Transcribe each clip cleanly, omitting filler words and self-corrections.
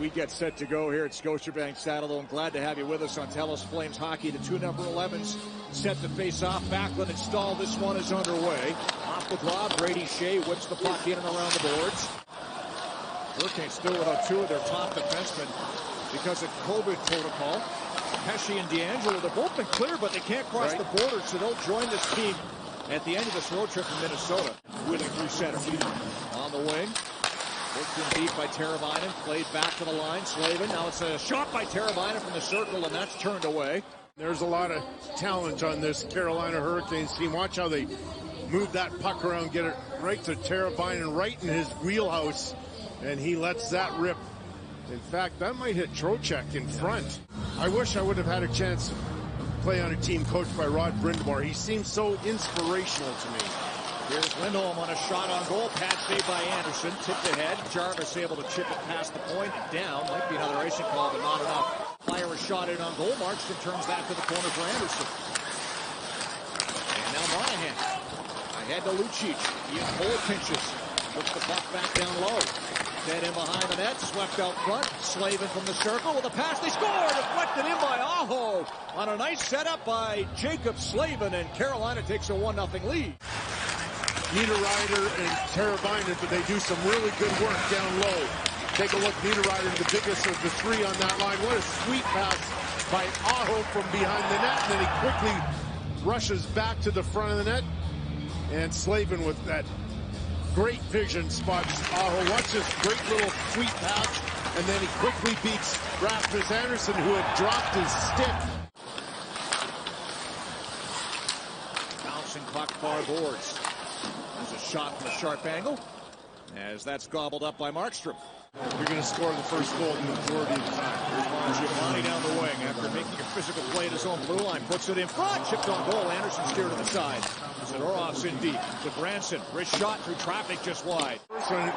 we get set to go here at Scotiabank Saddledome. Glad to have you with us on TELUS Flames Hockey. The two number 11s set to face off. Backlund installed. This one is underway. Off the glove, Brady Shea whips the puck in and around the boards. Hurricanes still without two of their top defensemen because of COVID protocol. Pesce and D'Angelo, they've both been clear, but they can't cross the border, so they'll join this team at the end of this road trip in Minnesota. Wheeling through center. On the wing. Worked in deep by Teravainen. Played back to the line. Slavin. Now it's a shot by Teravainen from the circle, and that's turned away. There's a lot of talent on this Carolina Hurricanes team. Watch how they move that puck around, get it right to Teravainen, right in his wheelhouse, and he lets that rip. In fact, that might hit Trocheck in front. I wish I would have had a chance to play on a team coached by Rod Brind'Amour. He seems so inspirational to me. Here's Lindholm on a shot on goal. Pad saved by Anderson. Tipped ahead. Jarvis able to chip it past the point and down. Might be another icing call, but not enough. Fire a shot in on goal. Markstrom turns that to the corner for Anderson. And now Monahan. Ahead to Lucic. Ian Cole pinches. Puts the puck back down low. Dead in behind the net. Swept out front. Slavin from the circle with a pass. They score! Deflected in by Aho. On a nice setup by Jacob Slavin. And Carolina takes a 1-0 lead. Niederreiter and Teravainen, but they do some really good work down low. Take a look. Niederreiter, the biggest of the three on that line. What a sweet pass by Aho from behind the net. And then he quickly rushes back to the front of the net. And Slavin with that great vision spots Aho. Watch this great little sweet pass, and then he quickly beats Rasmus Anderson, who had dropped his stick. Bouncing puck far boards. There's a shot from a sharp angle, as that's gobbled up by Markstrom. You're going to score the first goal the majority of the time. Here's Mangiapane down the wing after making a physical play at his own blue line. Puts it in front. Chipped on goal. Anderson steered to the side. Zadorov's in deep. To Branson. Wrist shot through traffic just wide.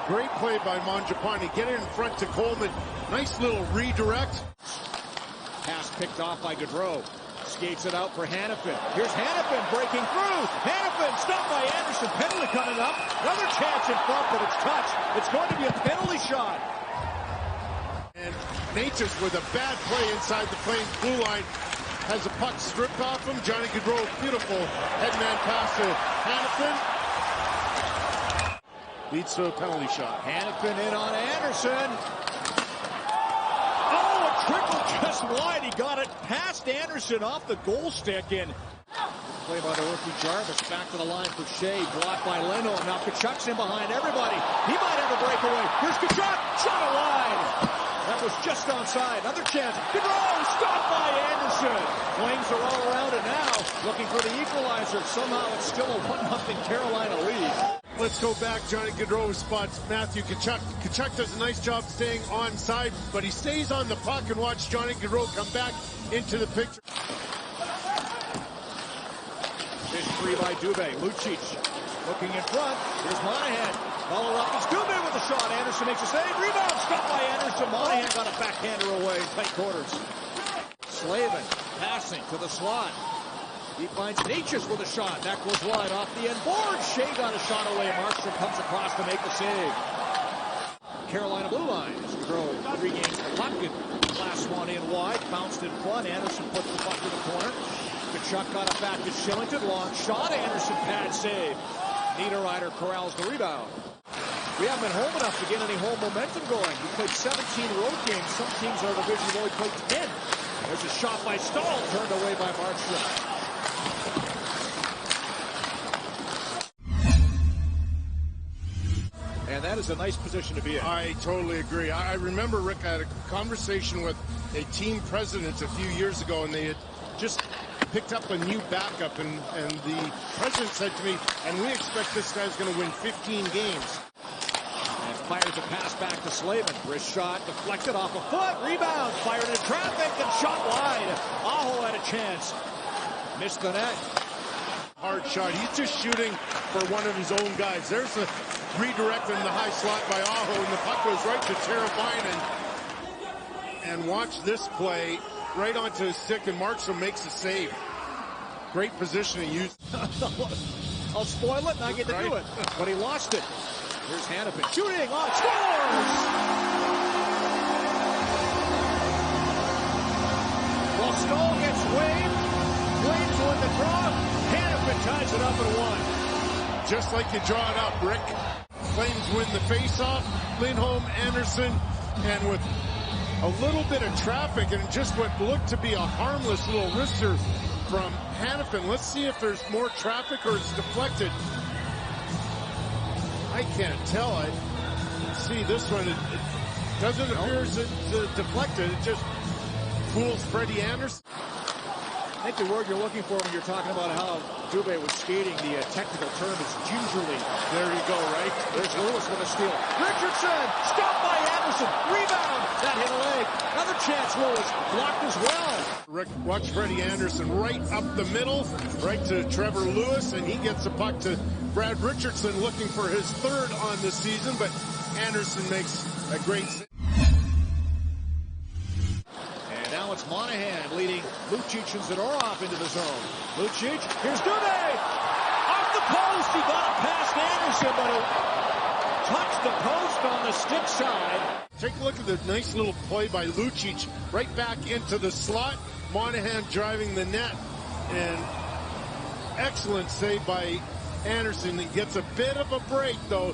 Great play by Mangiapane. Get it in front to Coleman. Nice little redirect. Pass picked off by Gaudreau. Skates it out for Hanifin. Here's Hanifin breaking through. Hanifin stopped by Anderson. Penalty coming up. Another chance in front, but it's touched. It's going to be a penalty shot. And Natchez with a bad play inside the Flames blue line. Has a puck stripped off him. Johnny Gaudreau, beautiful headman pass to Hanifin. Leads to a penalty shot. Hanifin in on Anderson. Oh, a trickle just wide. He got it past Anderson off the goal stick. And play by the rookie Jarvis. Back to the line for Shea. Blocked by Leno. Now Tkachuk's in behind everybody. He might have a breakaway. Here's Tkachuk. Shot it wide. That was just onside. Another chance. Gaudreau stopped by Anderson. Flames are all around it now, looking for the equalizer. Somehow it's still a 1-0 Carolina lead. Let's go back. Johnny Gaudreau spots Matthew Tkachuk. Tkachuk does a nice job staying onside, but he stays on the puck, and watch Johnny Gaudreau come back into the picture. Fish free by Dubé. Lucic looking in front. Here's Monahan. Follow up is Dubé with a shot. Anderson makes a save. Rebound stopped by Anderson. Monahan got a backhander away in tight quarters. Slavin passing to the slot. He finds Natchez with a shot. That goes wide off the end board. Shea got a shot away. Markstrom comes across to make the save. Carolina blue line. Gaudreau regains the puck. Last one in wide. Bounced in front. Anderson puts the puck to the corner. Tkachuk got it back to Shillington. Long shot. Anderson pad save. Niederreiter corrals the rebound. We haven't been home enough to get any home momentum going. We played 17 road games. Some teams in our division have only played 10. There's a shot by Stahl, turned away by Markstrom. And that is a nice position to be in. I totally agree. I remember, Rick, I had a conversation with a team president a few years ago, and they had just picked up a new backup, and the president said to me, and we expect this guy's going to win 15 games. And fires a pass back to Slavin. Wrist shot deflected off a foot. Rebound. Fired into traffic and shot wide. Aho had a chance. Missed the net. Hard shot. He's just shooting for one of his own guys. There's a redirect in the high slot by Aho, and the puck goes right to Teravainen. And watch this play. Right onto his stick, and Markstrom makes a save. Great positioning. I'll spoil it, and I get to do it. But he lost it. Here's Hanifin shooting. Oh, scores! Flames. Flames win the draw. Hanifin ties it up at 1. Just like you draw it up, Rick. Flames win the faceoff. Lindholm, Anderson, and with a little bit of traffic and just what looked to be a harmless little wrister from Hanifin. Let's see if there's more traffic or it's deflected. I can't tell. I see this one. It doesn't appear as it's deflected. It just fools Freddie Anderson. I think the word you're looking for when you're talking about how Dubé was skating, the technical term is gingerly. There you go, right? There's Lewis with a steal. Richardson, stopped by Anderson. Rebound. That hit a leg. Another chance, Lewis. Blocked as well. Rick, watch Freddie Anderson right up the middle, right to Trevor Lewis, and he gets a puck to Brad Richardson looking for his third on the season, but Anderson makes a great save. And now it's Monahan leading Lucic and Zadorov into the zone. Lucic, here's Dubé. Off the post, he got it past Anderson, but it touched the post on the stick side. Take a look at the nice little play by Lucic, right back into the slot. Monahan driving the net, and excellent save by Anderson. He gets a bit of a break, though,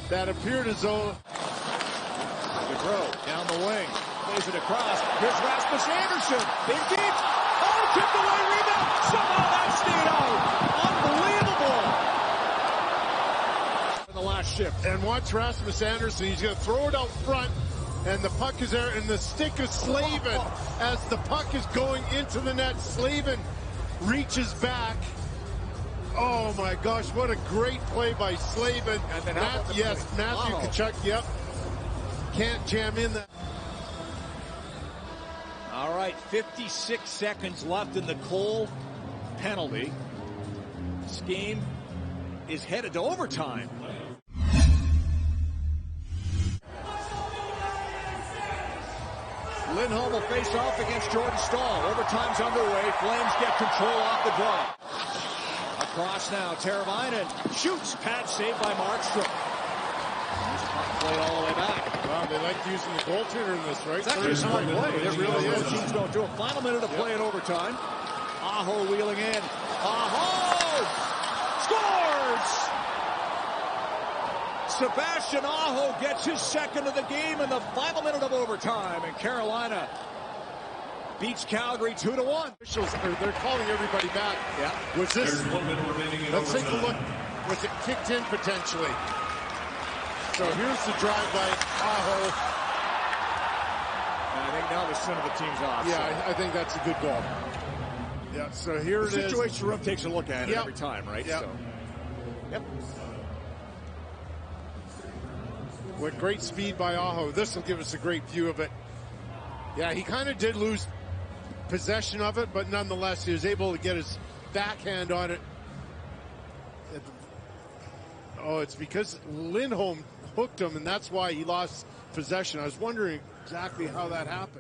that appeared as though. Gaudreau down the wing, plays it across. Here's Rasmus Anderson, in deep. Oh, tipped away, rebound. Somehow that stayed out. Unbelievable. In the last shift. And watch Rasmus Anderson. He's going to throw it out front, and the puck is there, and the stick is Slavin. As the puck is going into the net, Slavin reaches back. Oh my gosh, what a great play by Slavin. And then Matthew Tkachuk, yep. Can't jam in that. All right, 56 seconds left in the Cole penalty. This game is headed to overtime. Lindholm will face off against Jordan Staal. Overtime's underway. Flames get control off the draw. Across now, Teravainen shoots. Pad saved by Markstrom. Played all the way back. Wow, they like using the goaltender in this, right? It's actually a smart play. It really is. Teams don't do a final minute of play in overtime. Aho wheeling in. Aho scores! Sebastian Aho gets his second of the game in the final minute of overtime, and Carolina beats Calgary 2-1. They're calling everybody back. Yeah. Was this? Let's take a look. Was it kicked in potentially? So here's the drive by Aho. And I think now the center of the team's off. Yeah, I think that's a good goal. Yeah, so here it is. Situation room takes a look at it every time, right? Yep. So, yep. With great speed by Aho. This will give us a great view of it. Yeah, he kind of did lose possession of it, but nonetheless, he was able to get his backhand on it. Oh, it's because Lindholm hooked him, and that's why he lost possession. I was wondering exactly how that happened.